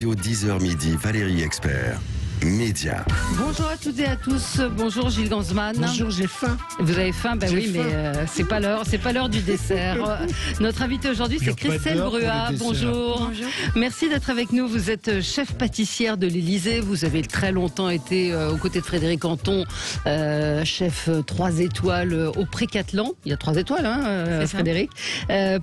Au 10h midi, Valérie Expert, Média. Bonjour à toutes et à tous. Bonjour Gilles Gansman. Bonjour, j'ai faim. Vous avez faim? Ben oui, mais c'est pas l'heure du dessert. Notre invité aujourd'hui, c'est Christelle Bruat. Bonjour. Bonjour. Merci d'être avec nous. Vous êtes chef pâtissière de l'Élysée. Vous avez très longtemps été aux côtés de Frédéric Anton, chef 3 étoiles au Pré-Catelan. Il y a 3 étoiles, Frédéric.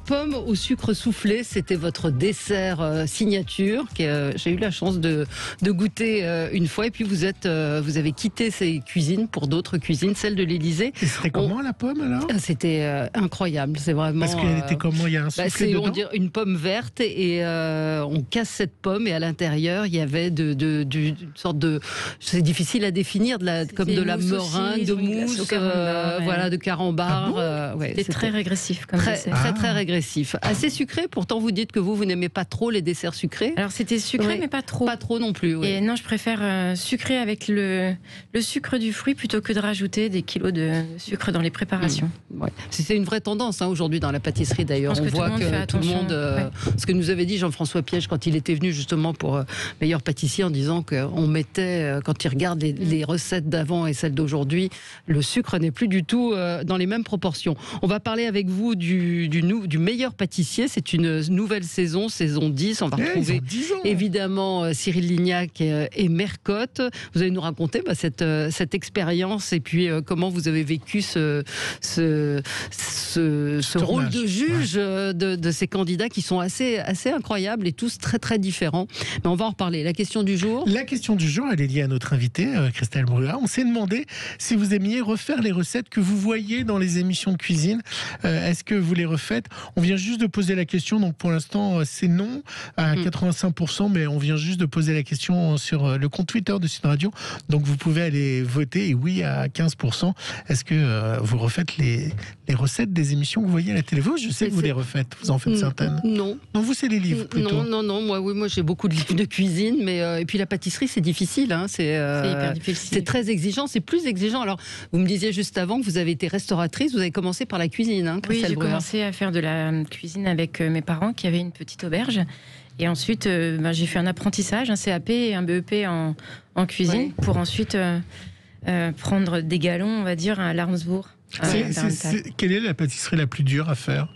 Pomme au sucre soufflé, c'était votre dessert signature que j'ai eu la chance de goûter une fois. Et puis vous avez quitté ces cuisines pour d'autres cuisines, celles de l'Élysée. Et c'était comment la pomme alors? C'était incroyable. C'est vraiment. Parce qu'elle était comment? Il y a un soufflet dedans? On dirait une pomme verte et on casse cette pomme et à l'intérieur il y avait une sorte de. C'est difficile à définir, comme de la meringue, de mousse, de carambar. Ah bon? C'était très régressif comme dessert. Très régressif. Assez sucré. Pourtant vous dites que vous n'aimez pas trop les desserts sucrés. Alors c'était sucré mais pas trop. Pas trop non plus. Oui. Et non, je préfère sucré avec le sucre du fruit plutôt que de rajouter des kilos de sucre dans les préparations. Ouais. C'est une vraie tendance aujourd'hui dans la pâtisserie d'ailleurs. On voit que tout le monde. Ce que nous avait dit Jean-François Piège quand il était venu justement pour meilleur pâtissier, en disant qu'on mettait, quand il regarde les recettes d'avant et celles d'aujourd'hui, le sucre n'est plus du tout dans les mêmes proportions. On va parler avec vous du meilleur pâtissier. C'est une nouvelle saison 10. On va retrouver évidemment Cyril Lignac et Mercotte. Vous allez nous raconter cette expérience et puis comment vous avez vécu ce rôle de juge de ces candidats qui sont assez incroyables et tous très très différents. Mais on va en reparler. La question du jour. La question du jour, elle est liée à notre invité, Christelle Bruat. On s'est demandé si vous aimiez refaire les recettes que vous voyez dans les émissions de cuisine. Est-ce que vous les refaites? On vient juste de poser la question, donc pour l'instant c'est non à 85%, mais on vient juste de poser la question sur le compte Twitter de Sud Radio. Donc vous pouvez aller voter et oui à 15%. Est-ce que vous refaites les recettes des émissions que vous voyez à la télé? Vous, je sais que vous les refaites. Vous en faites certaines. Non. Non, vous c'est les livres plutôt. Non. Moi j'ai beaucoup de livres de cuisine, mais et puis la pâtisserie c'est difficile. C'est hyper difficile. C'est très exigeant. C'est plus exigeant. Alors vous me disiez juste avant que vous avez été restauratrice. Vous avez commencé par la cuisine. Oui, j'ai commencé à faire de la cuisine avec mes parents qui avaient une petite auberge. Et ensuite, j'ai fait un apprentissage, un CAP et un BEP en cuisine pour ensuite prendre des galons, on va dire, à Larmsbourg. Quelle est la pâtisserie la plus dure à faire?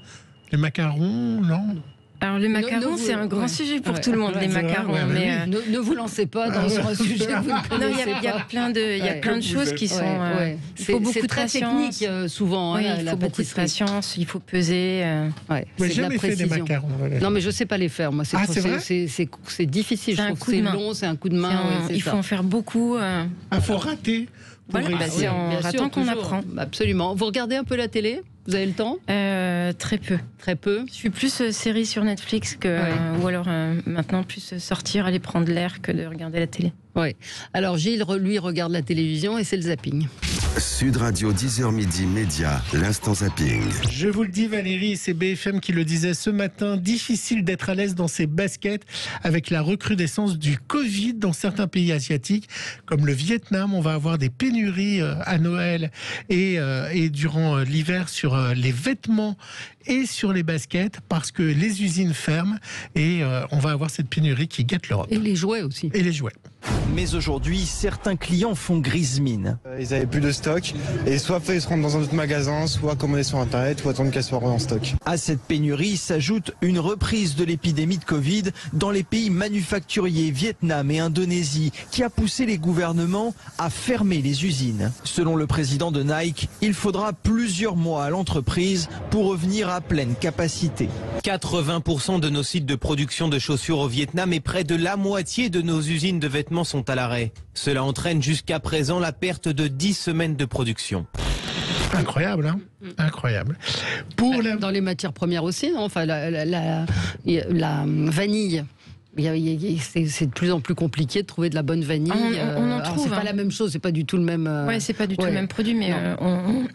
Les macarons, non? Alors les macarons, c'est un grand sujet pour tout le monde, les macarons. Mais ne vous lancez pas dans un sujet que vous ne connaissez pas. Il y a plein de choses qui sont. Il faut beaucoup de patience. C'est très technique souvent. Il faut beaucoup de patience. Il faut peser. J'ai jamais fait des macarons. Non, mais je sais pas les faire. Moi, c'est difficile. Je trouve que c'est long, c'est un coup de main. Il faut en faire beaucoup. Il faut rater. C'est en ratant qu'on apprend. Absolument. Vous regardez un peu la télé? Vous avez le temps? Très peu. Très peu. Je suis plus série sur Netflix ou alors maintenant plus sortir, aller prendre l'air que de regarder la télé. Oui. Alors Gilles, lui, regarde la télévision et c'est le zapping. Sud Radio 10h midi, Média, l'instant zapping. Je vous le dis Valérie, c'est BFM qui le disait ce matin, difficile d'être à l'aise dans ses baskets avec la recrudescence du Covid dans certains pays asiatiques comme le Vietnam. On va avoir des pénuries à Noël et durant l'hiver sur les vêtements et sur les baskets parce que les usines ferment et on va avoir cette pénurie qui guette l'Europe. Et les jouets aussi. Et les jouets. Mais aujourd'hui, certains clients font grise mine. Ils avaient plus de stock et soit ils se rendent dans un autre magasin, soit commander sur internet ou attendre qu'elle soit en stock. À cette pénurie s'ajoute une reprise de l'épidémie de Covid dans les pays manufacturiers Vietnam et Indonésie qui a poussé les gouvernements à fermer les usines. Selon le président de Nike, il faudra plusieurs mois à l'entreprise pour revenir à pleine capacité. 80% de nos sites de production de chaussures au Vietnam et près de la moitié de nos usines de vêtements sont à l'arrêt. Cela entraîne jusqu'à présent la perte de 10 semaines de production. Incroyable, hein? Incroyable. Dans les matières premières aussi, non? Enfin, la vanille. C'est de plus en plus compliqué de trouver de la bonne vanille. On en trouve. C'est pas la même chose, c'est pas du tout le même. C'est pas du tout le même produit, mais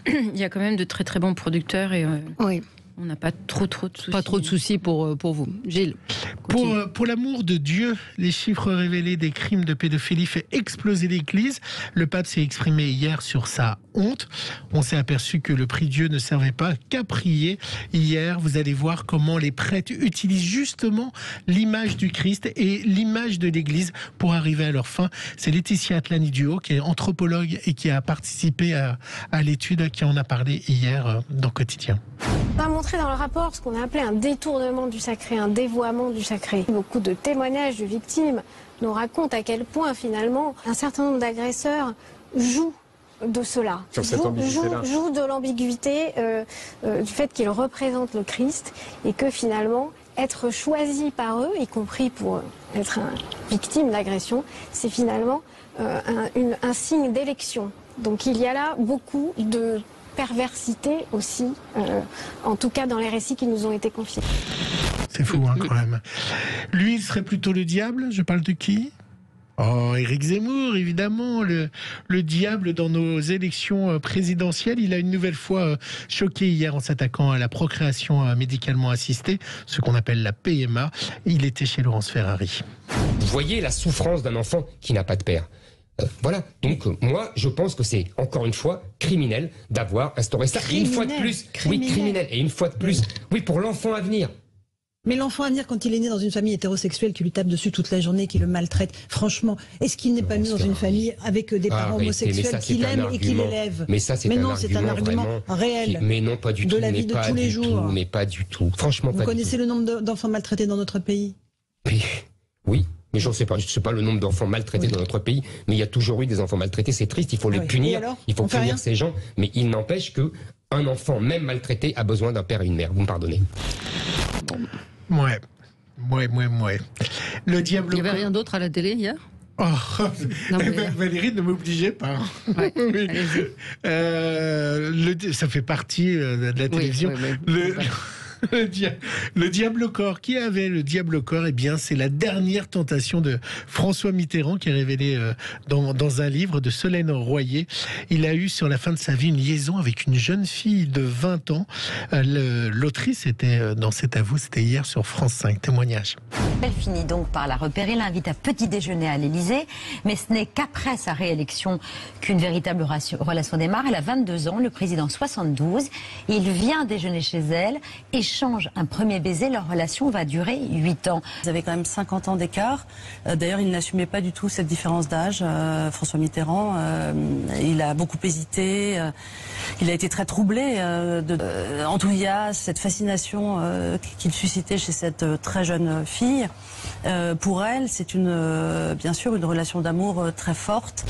il y a quand même de très très bons producteurs et. Oui. On n'a pas trop de soucis. Pas trop de soucis pour vous. Gilles. Pour l'amour de Dieu, les chiffres révélés des crimes de pédophilie fait exploser l'Église. Le pape s'est exprimé hier sur sa honte. On s'est aperçu que le prix Dieu ne servait pas qu'à prier. Hier, vous allez voir comment les prêtres utilisent justement l'image du Christ et l'image de l'Église pour arriver à leur fin. C'est Laetitia Atlani-Duo, qui est anthropologue et qui a participé à l'étude, qui en a parlé hier dans Quotidien. On a montré dans le rapport ce qu'on a appelé un détournement du sacré, un dévoiement du sacré. Beaucoup de témoignages de victimes nous racontent à quel point finalement un certain nombre d'agresseurs jouent de cela, jouent de l'ambiguïté du fait qu'ils représentent le Christ et que finalement être choisi par eux, y compris pour être victime d'agression, c'est finalement un signe d'élection. Donc il y a là beaucoup de perversité aussi, en tout cas dans les récits qui nous ont été confiés. C'est fou quand même. Lui, il serait plutôt le diable. Je parle de qui ? Oh, Éric Zemmour, évidemment, le diable dans nos élections présidentielles. Il a une nouvelle fois choqué hier en s'attaquant à la procréation médicalement assistée, ce qu'on appelle la PMA. Il était chez Laurence Ferrari. Vous voyez la souffrance d'un enfant qui n'a pas de père. Voilà, donc moi je pense que c'est encore une fois criminel d'avoir instauré ça. Une fois de plus, oui, criminel. Et une fois de plus, oui, pour l'enfant à venir. Mais l'enfant à venir, quand il est né dans une famille hétérosexuelle qui lui tape dessus toute la journée, qui le maltraite, franchement, est-ce qu'il n'est pas né dans une famille avec des parents homosexuels qui l'aiment et qui l'élèvent ? Mais ça, c'est un argument réel. Mais non, pas du tout. De la vie de tous les jours. Mais pas du tout. Franchement, pas du tout. Vous connaissez le nombre d'enfants maltraités dans notre pays ? Oui. Mais je ne sais pas le nombre d'enfants maltraités dans notre pays, mais il y a toujours eu des enfants maltraités, c'est triste, il faut les punir, il faut punir ces gens, mais il n'empêche qu'un enfant, même maltraité, a besoin d'un père et une mère, vous me pardonnez. Ouais. Le diable. Il n'y avait rien d'autre à la télé hier ? Oh, non, mais... Valérie, ne m'obligez pas. Ouais, ça fait partie de la télévision. Le diable au corps. Qui avait le diable au corps ? Eh bien, c'est la dernière tentation de François Mitterrand qui est révélée dans un livre de Solène Royer. Il a eu sur la fin de sa vie une liaison avec une jeune fille de 20 ans. L'autrice était dans cet avou, c'était hier sur France 5. Témoignage. Elle finit donc par la repérer, l'invite à petit déjeuner à l'Élysée, mais ce n'est qu'après sa réélection qu'une véritable relation démarre. Elle a 22 ans, le président 72. Il vient déjeuner chez elle, échange un premier baiser, leur relation va durer 8 ans. Ils avaient quand même 50 ans d'écart. D'ailleurs, il n'assumait pas du tout cette différence d'âge, François Mitterrand. Il a beaucoup hésité. Il a été très troublé de enthousiasme, cette fascination qu'il suscitait chez cette très jeune fille. Pour elle, c'est bien sûr une relation d'amour très forte.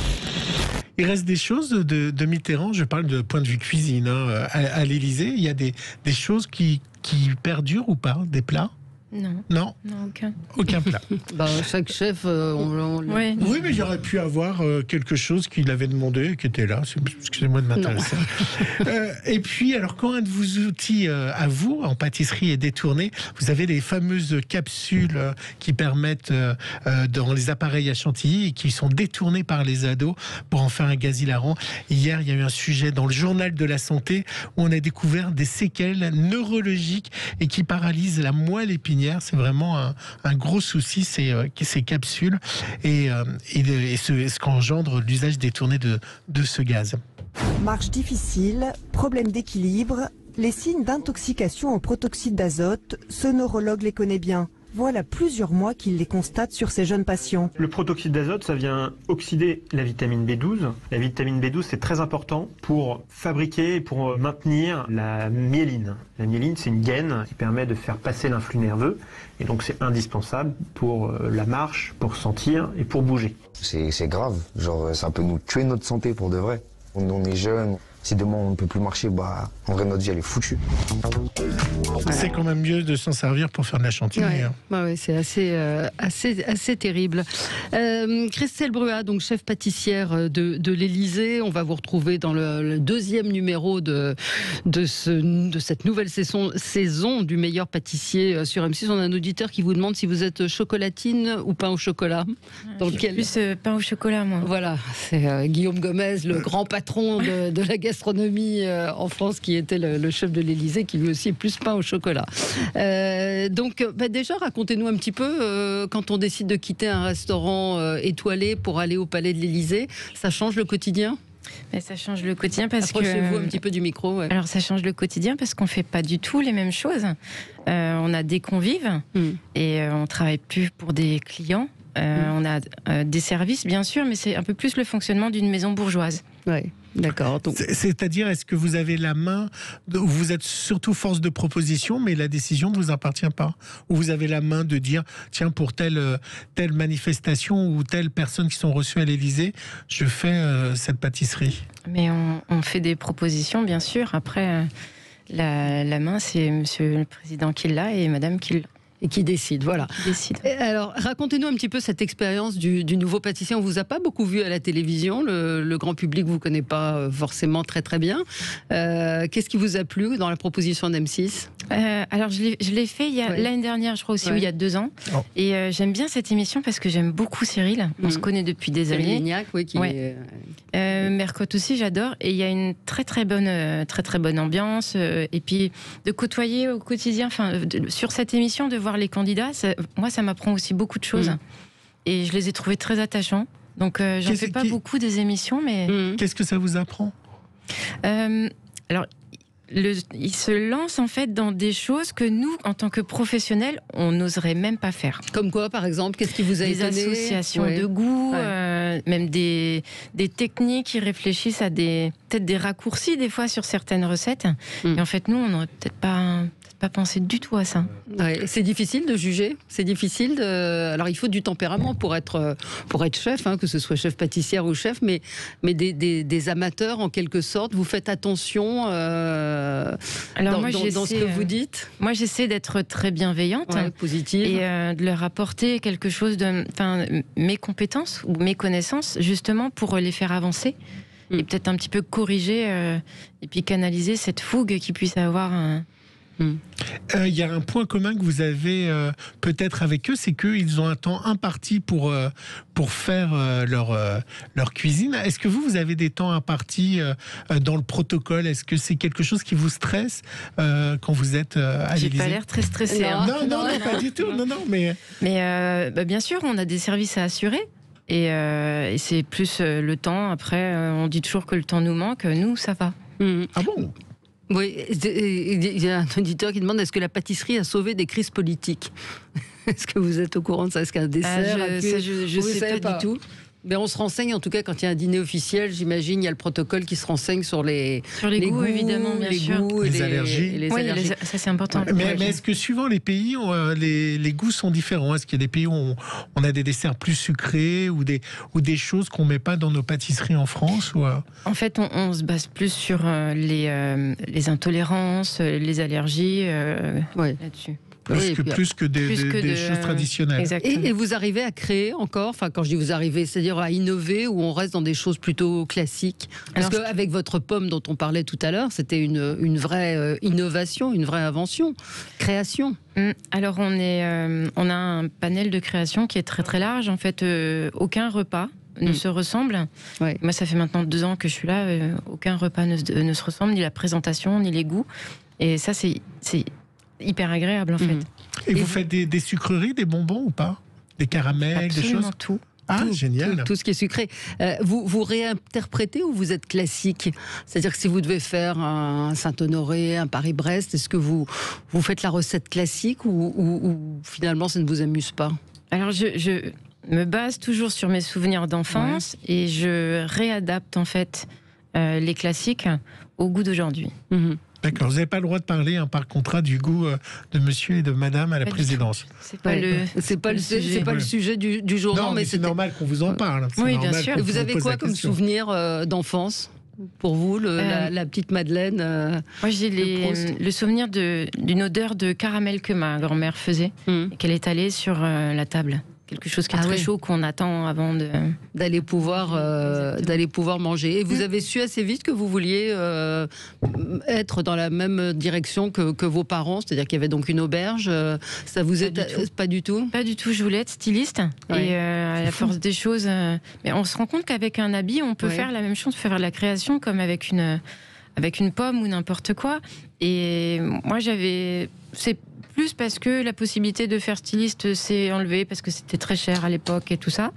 Il reste des choses de Mitterrand, je parle de point de vue cuisine, à l'Élysée, il y a des choses qui perdurent ou pas, des plats ? Non, aucun plat. Chaque chef, Oui, mais j'aurais pu avoir quelque chose qu'il avait demandé, qui était là. Excusez-moi de m'intéresser. Et puis, alors, quand un de vos outils à vous, en pâtisserie, est détourné, vous avez les fameuses capsules qui permettent, dans les appareils à chantilly, et qui sont détournées par les ados pour en faire un gaz hilarant. Hier, il y a eu un sujet dans le journal de la santé où on a découvert des séquelles neurologiques et qui paralysent la moelle épinière. C'est vraiment un gros souci, ces capsules et ce qu'engendre l'usage détourné de ce gaz. Marche difficile, problème d'équilibre, les signes d'intoxication en protoxyde d'azote, ce neurologue les connaît bien. Voilà plusieurs mois qu'il les constate sur ces jeunes patients. Le protoxyde d'azote, ça vient oxyder la vitamine B12. La vitamine B12, c'est très important pour fabriquer et pour maintenir la myéline. La myéline, c'est une gaine qui permet de faire passer l'influx nerveux. Et donc, c'est indispensable pour la marche, pour sentir et pour bouger. C'est grave. Genre, ça peut nous tuer notre santé pour de vrai. On est jeunes. Si demain on ne peut plus marcher, en vrai notre vie elle est foutue. C'est quand même mieux de s'en servir pour faire de la chantilly. Ouais, c'est assez terrible. Christelle Bruat, donc chef pâtissière de l'Élysée, on va vous retrouver dans le deuxième numéro de cette nouvelle saison du meilleur pâtissier sur M6. On a un auditeur qui vous demande si vous êtes chocolatine ou pain au chocolat. Plus pain au chocolat, moi. Voilà, c'est Guillaume Gomez, le grand patron de la gastronomie. gastronomie en France, qui était le chef de l'Élysée, qui lui aussi est plus pain au chocolat. Donc déjà, racontez-nous un petit peu, quand on décide de quitter un restaurant étoilé pour aller au Palais de l'Élysée, ça change le quotidien ? Mais ça change le quotidien parce que... Approchez-vous un petit peu du micro. Ouais. Alors ça change le quotidien parce qu'on ne fait pas du tout les mêmes choses. On a des convives et on ne travaille plus pour des clients. On a des services, bien sûr, mais c'est un peu plus le fonctionnement d'une maison bourgeoise. Oui, d'accord. Donc... C'est-à-dire, est-ce que vous avez la main, vous êtes surtout force de proposition, mais la décision ne vous appartient pas? Ou vous avez la main de dire, tiens, pour telle manifestation ou telle personne qui sont reçues à l'Élysée, je fais cette pâtisserie? Mais on fait des propositions, bien sûr. Après, la main, c'est Monsieur le Président qui l'a et Madame qui l'a. Et qui décide, voilà. Qui décide. Alors, racontez-nous un petit peu cette expérience du nouveau pâtissier. On vous a pas beaucoup vu à la télévision. Le grand public vous connaît pas forcément très très bien. Qu'est-ce qui vous a plu dans la proposition d'M6 ? Alors, je l'ai fait l'année dernière, je crois aussi, ou il y a 2 ans. Oh. Et j'aime bien cette émission parce que j'aime beaucoup Cyril. On se connaît depuis des années. Cyril Lignac, oui. Mercotte aussi, j'adore. Et il y a une très très bonne ambiance. Et puis, de côtoyer au quotidien, sur cette émission, de voir les candidats, moi, ça m'apprend aussi beaucoup de choses. Et je les ai trouvés très attachants. Donc, j'en fais pas beaucoup des émissions, mais... Qu'est-ce que ça vous apprend ? Alors, il se lance en fait dans des choses que nous, en tant que professionnels, on n'oserait même pas faire. Comme quoi, par exemple? Qu'est-ce qui vous a étonné? Des associations de goût, même des techniques qui réfléchissent à peut-être des raccourcis des fois sur certaines recettes. Et en fait, nous, on n'aurait peut-être pas pensé du tout à ça. Ouais, c'est difficile de juger. C'est difficile. Alors, il faut du tempérament pour être chef, que ce soit chef pâtissière ou chef, mais des amateurs en quelque sorte. Vous faites attention dans ce que vous dites. Moi, j'essaie d'être très bienveillante, positive, et de leur apporter quelque chose mes compétences ou mes connaissances, justement pour les faire avancer. Et peut-être un petit peu corriger et puis canaliser cette fougue qu'ils puissent avoir. Il y a un point commun que vous avez peut-être avec eux, c'est qu'ils ont un temps imparti pour faire leur cuisine. Est-ce que vous avez des temps impartis dans le protocole? Est-ce que c'est quelque chose qui vous stresse quand vous êtes à l'Élysée? J'ai pas l'air très stressée. Non, pas du tout. Non, mais bien sûr, on a des services à assurer. Et c'est plus le temps. Après, on dit toujours que le temps nous manque. Nous, ça va. Ah bon? Oui, il y a un auditeur qui demande, est-ce que la pâtisserie a sauvé des crises politiques? Est-ce que vous êtes au courant de ça? Est-ce qu'un dessert je sais pas du tout. Mais on se renseigne, en tout cas, quand il y a un dîner officiel, j'imagine, il y a le protocole qui se renseigne sur les goûts, évidemment, bien sûr. Les allergies. allergies. Ça, c'est important. Mais est-ce que suivant les pays, les goûts sont différents? Est-ce qu'il y a des pays où on a des desserts plus sucrés ou des choses qu'on ne met pas dans nos pâtisseries en France En fait, on se base plus sur les intolérances, les allergies là-dessus. Plus que des choses traditionnelles. Et vous arrivez à créer encore, quand je dis vous arrivez, c'est-à-dire à innover, ou on reste dans des choses plutôt classiques? Parce qu'avec votre pomme dont on parlait tout à l'heure, c'était une vraie innovation, une vraie invention, création. Alors on a un panel de création qui est très très large. En fait, aucun repas ne se ressemble. Moi, ça fait maintenant 2 ans que je suis là. Aucun repas ne se ressemble, ni la présentation, ni les goûts. Et ça, c'est hyper agréable en fait. Et vous faites des sucreries, des bonbons ou pas? Des caramels, des choses? Tout. Ah, génial. Tout ce qui est sucré. Vous réinterprétez ou vous êtes classique? C'est-à-dire que si vous devez faire un Saint-Honoré, un Paris-Brest, est-ce que vous faites la recette classique ou finalement ça ne vous amuse pas? Alors je me base toujours sur mes souvenirs d'enfance et je réadapte en fait les classiques au goût d'aujourd'hui. D'accord, vous n'avez pas le droit de parler par contrat du goût de monsieur et de madame à la présidence. C'est pas le sujet du jour. Non, mais c'est normal qu'on vous en parle. Oui, bien sûr. Vous avez quoi comme souvenir d'enfance pour vous, la petite Madeleine? Moi, j'ai le souvenir d'une odeur de caramel que ma grand-mère faisait et qu'elle étalait sur la table. quelque chose qui est très chaud qu'on attend avant d'aller pouvoir manger. Et vous avez su assez vite que vous vouliez être dans la même direction que vos parents, c'est-à-dire qu'il y avait donc une auberge. Ça vous pas du tout. Pas du tout. Je voulais être styliste. Et à la force des choses, mais on se rend compte qu'avec un habit, on peut faire la même chose, on peut faire de la création comme avec une pomme ou n'importe quoi. Et moi, c'est plus parce que la possibilité de faire styliste s'est enlevée parce que c'était très cher à l'époque et tout ça.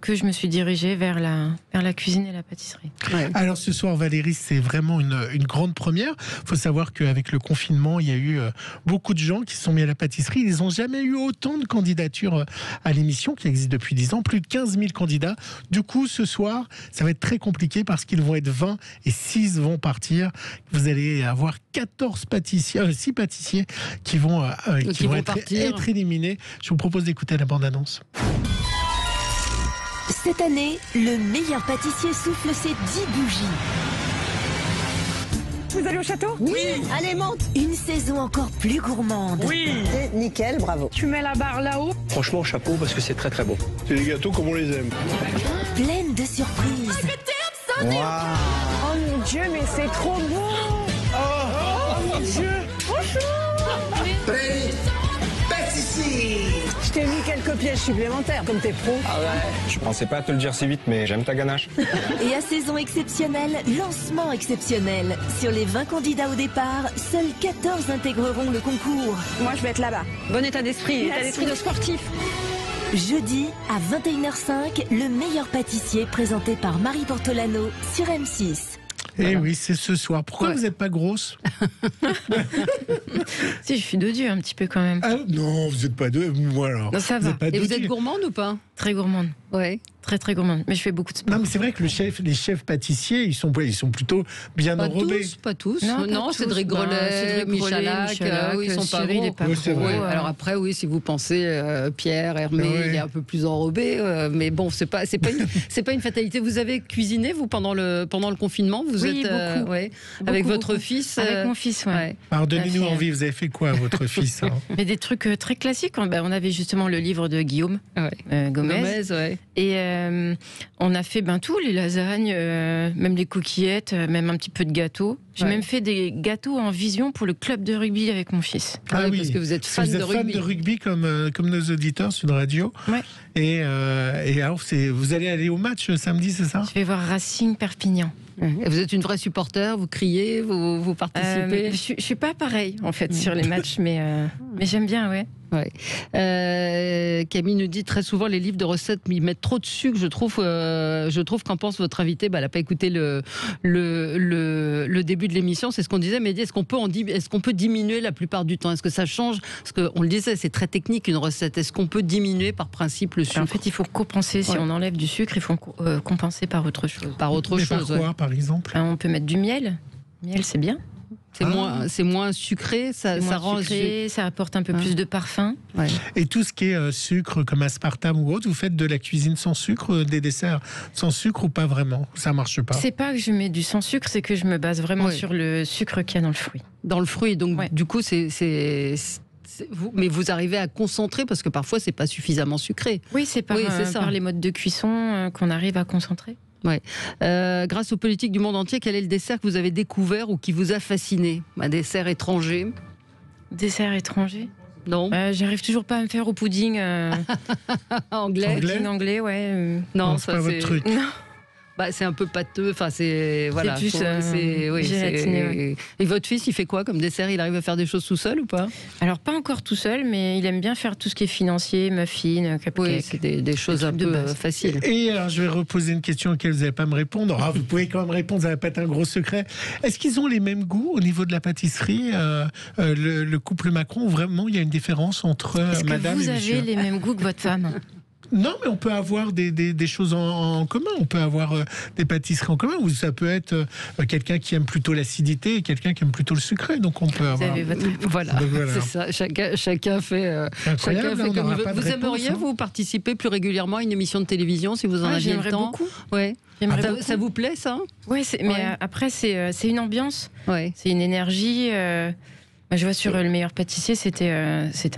Que je me suis dirigée vers la cuisine et la pâtisserie. Alors ce soir, Valérie, c'est vraiment une grande première. Il faut savoir qu'avec le confinement, il y a eu beaucoup de gens qui se sont mis à la pâtisserie. Ils n'ont jamais eu autant de candidatures à l'émission qui existe depuis 10 ans. Plus de 15 000 candidats. Du coup, ce soir, ça va être très compliqué parce qu'ils vont être 20 et 6 vont partir. Vous allez avoir 6 pâtissiers qui vont être éliminés. Je vous propose d'écouter la bande-annonce. Cette année, le meilleur pâtissier souffle ses 10 bougies. Vous allez au château? Oui. Allez, monte. Une saison encore plus gourmande. Oui. C'est nickel, bravo. Tu mets la barre là-haut? Franchement, chapeau, parce que c'est très très beau. C'est les gâteaux comme on les aime. Pleine de surprises. Wow. Oh mon Dieu, mais c'est trop beau. Oh mon Dieu. Franchement. Pâtissier. Je t'ai mis quelques pièges supplémentaires, comme t'es pro. Ah ouais. Je pensais pas te le dire si vite, mais j'aime ta ganache. Et à saison exceptionnelle, lancement exceptionnel. Sur les 20 candidats au départ, seuls 14 intégreront le concours. Moi, je vais être là-bas. Bon état d'esprit, état d'esprit de sportif. Jeudi, à 21h05, le meilleur pâtissier présenté par Marie Portolano sur M6. Eh oui, c'est ce soir. Pourquoi vous n'êtes pas grosse? Si, je suis dodue un petit peu quand même. Ah, non, vous n'êtes pas deux. Moi alors. Non, ça va. Et vous êtes gourmande ou pas? Très gourmande. Ouais. Très très gourmande. Mais je fais beaucoup de sport. Non, mais c'est vrai que les chefs pâtissiers, ils sont plutôt bien enrobés. Pas tous. Non, Cédric Grelet, Michalak, ils sont pas gros. Alors après, oui, si vous pensez Pierre, Hermé, il est un peu plus enrobé. Mais bon, c'est pas une fatalité. Vous avez cuisiné, vous, pendant le confinement? Vous êtes beaucoup. Avec votre fils? Avec mon fils, ouais. Alors, donnez-nous envie, vous avez fait quoi, votre fils? Mais des trucs très classiques. On avait justement le livre de Guillaume Gomez. Et on a fait tout, les lasagnes, même les coquillettes, même un petit peu de gâteaux. J'ai même fait des gâteaux en vision pour le club de rugby avec mon fils. Ah oui, parce que vous êtes fan de rugby comme nos auditeurs sur la radio. Ouais. Et alors, vous allez aller au match samedi, c'est ça? Je vais voir Racing Perpignan. Et vous êtes une vraie supporter, vous criez, vous participez? Je suis pas pareil en fait sur les matchs, mais j'aime bien, ouais. Camille nous dit très souvent les livres de recettes ils mettent trop de sucre. Je trouve qu'en pense votre invité. Elle n'a pas écouté le début de l'émission. C'est ce qu'on disait. Mais est-ce qu'on peut diminuer la plupart du temps? Est-ce que ça change? Parce qu'on le disait, c'est très technique une recette. Est-ce qu'on peut diminuer par principe le sucre? En fait, il faut compenser. Si on enlève du sucre, il faut compenser par autre chose. Par quoi, par exemple? On peut mettre du miel. Miel, c'est bien. C'est moins sucré, ça rend sucré, ça apporte un peu plus de parfum. Ouais. Et tout ce qui est sucre comme aspartame ou autre, vous faites de la cuisine sans sucre, des desserts sans sucre ou pas vraiment? Ça marche pas? C'est pas que je mets du sans sucre, c'est que je me base vraiment sur le sucre qu'il y a dans le fruit. Dans le fruit, donc du coup mais vous arrivez à concentrer parce que parfois c'est pas suffisamment sucré. Oui, c'est par les modes de cuisson qu'on arrive à concentrer. Ouais. Grâce aux politiques du monde entier, quel est le dessert que vous avez découvert ou qui vous a fasciné? Un dessert étranger? Dessert étranger? Non. J'arrive toujours pas à me faire au pudding anglais. Pudding anglais, ouais. Non, ça c'est pas votre truc. Non. C'est un peu pâteux. Enfin, c'est voilà. C'est plus Et votre fils, il fait quoi comme dessert? Il arrive à faire des choses tout seul ou pas? Alors pas encore tout seul, mais il aime bien faire tout ce qui est financier, muffins, cupcakes. Oui, c'est des choses un peu faciles. Et alors, je vais reposer une question auquel vous n'allez pas me répondre. Vous pouvez quand même répondre, ça va pas être un gros secret. Est-ce qu'ils ont les mêmes goûts au niveau de la pâtisserie? Le couple Macron, vraiment, il y a une différence entre madame et monsieur? Est-ce que vous avez les mêmes goûts que votre femme? Non, mais on peut avoir des choses en commun. On peut avoir des pâtisseries en commun. Ou ça peut être quelqu'un qui aime plutôt l'acidité et quelqu'un qui aime plutôt le sucré. Donc on peut avoir. Voilà. C'est ça. Chacun fait. Chacun fait comme il veut. Vous aimeriez vous participer plus régulièrement à une émission de télévision si vous en aviez le temps? Beaucoup. Ouais. Ça vous plaît ça? Oui, mais après c'est une ambiance. Ouais. C'est une énergie. Je vois sur Le Meilleur Pâtissier, c'était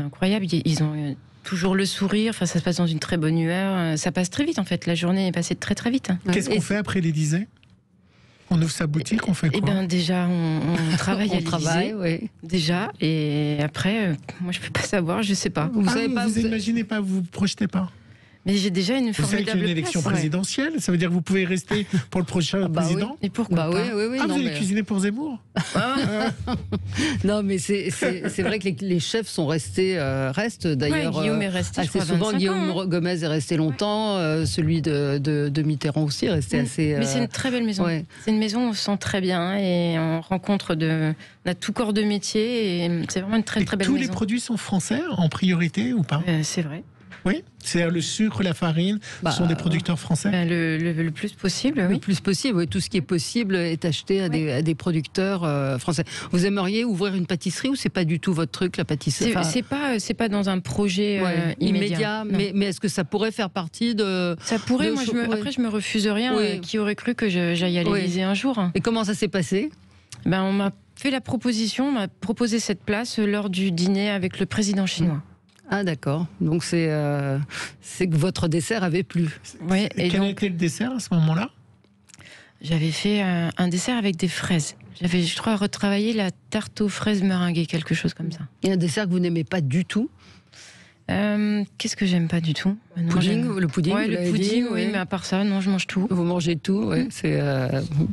incroyable. Ils ont toujours le sourire. Enfin, ça se passe dans une très bonne humeur. Ça passe très vite, en fait. La journée est passée très, très vite. Qu'est-ce qu'on fait après l'Élysée ? On ouvre sa boutique, on fait quoi ? Eh bien, déjà, on travaille à l'Élysée. Oui. Déjà. Et après, moi, je ne peux pas savoir, je ne sais pas. Vous imaginez pas, vous ne projetez pas ? Mais j'ai déjà une formidable place. Vous savez qu'il y a une élection présidentielle, ça veut dire que vous pouvez rester pour le prochain président. Oui. Et pourquoi pas oui, vous allez cuisiner pour Zemmour. Non, mais c'est vrai que les chefs sont restent d'ailleurs. Guillaume est resté assez souvent. Guillaume Gomez est resté longtemps. Celui de Mitterrand aussi est resté assez. Mais c'est une très belle maison. Ouais. C'est une maison où on se sent très bien et on rencontre on a tout corps de métier et c'est vraiment une très très belle maison. Tous les produits sont français en priorité ou pas ? C'est vrai. Oui, c'est-à-dire le sucre, la farine, ce sont des producteurs français. Le plus possible, oui. Le plus possible, oui. Tout ce qui est possible est acheté à des producteurs français. Vous aimeriez ouvrir une pâtisserie ou c'est pas du tout votre truc, la pâtisserie ? C'est pas dans un projet immédiat. Mais est-ce que ça pourrait faire partie de... Ça pourrait. Après, je me refuse rien. Qui aurait cru que j'aille à l'Élysée un jour ? Et comment ça s'est passé ? On m'a fait la proposition, on m'a proposé cette place lors du dîner avec le président chinois. Ah d'accord, donc c'est que votre dessert avait plu. Oui. Et quel était le dessert à ce moment-là ? J'avais fait un dessert avec des fraises. J'avais, je crois, retravaillé la tarte aux fraises meringuées, quelque chose comme ça. Et un dessert que vous n'aimez pas du tout ? Qu'est-ce que j'aime pas du tout ? Le pudding, ouais, le pudding, oui, mais à part ça, non, je mange tout. Vous mangez tout, oui. C'est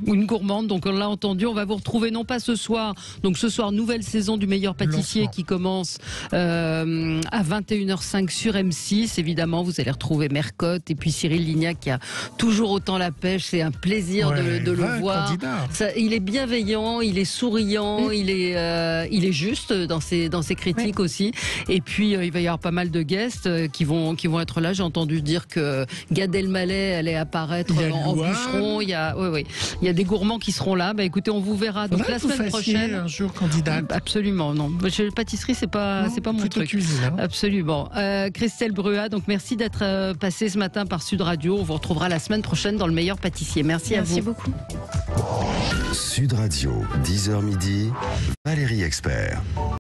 une gourmande, donc on l'a entendu. On va vous retrouver non pas ce soir, donc ce soir, nouvelle saison du meilleur pâtissier qui commence à 21h05 sur M6. Évidemment, vous allez retrouver Mercotte et puis Cyril Lignac qui a toujours autant la pêche. C'est un plaisir de le voir. Ça, il est bienveillant, il est souriant, il est juste dans ses critiques aussi. Et puis, il va y avoir pas mal de guests qui vont être là. J'ai entendu dire que Gad Elmaleh allait apparaître en bûcheron. Il y a des gourmands qui seront là. Écoutez, on vous verra donc la semaine prochaine. Un jour candidate. Absolument, non. La pâtisserie, c'est pas mon truc. Cuisine, hein. Absolument. Christelle Bruat, donc merci d'être passée ce matin par Sud Radio. On vous retrouvera la semaine prochaine dans le meilleur pâtissier. Merci à vous. Merci beaucoup. Sud Radio, 10h midi, Valérie Expert.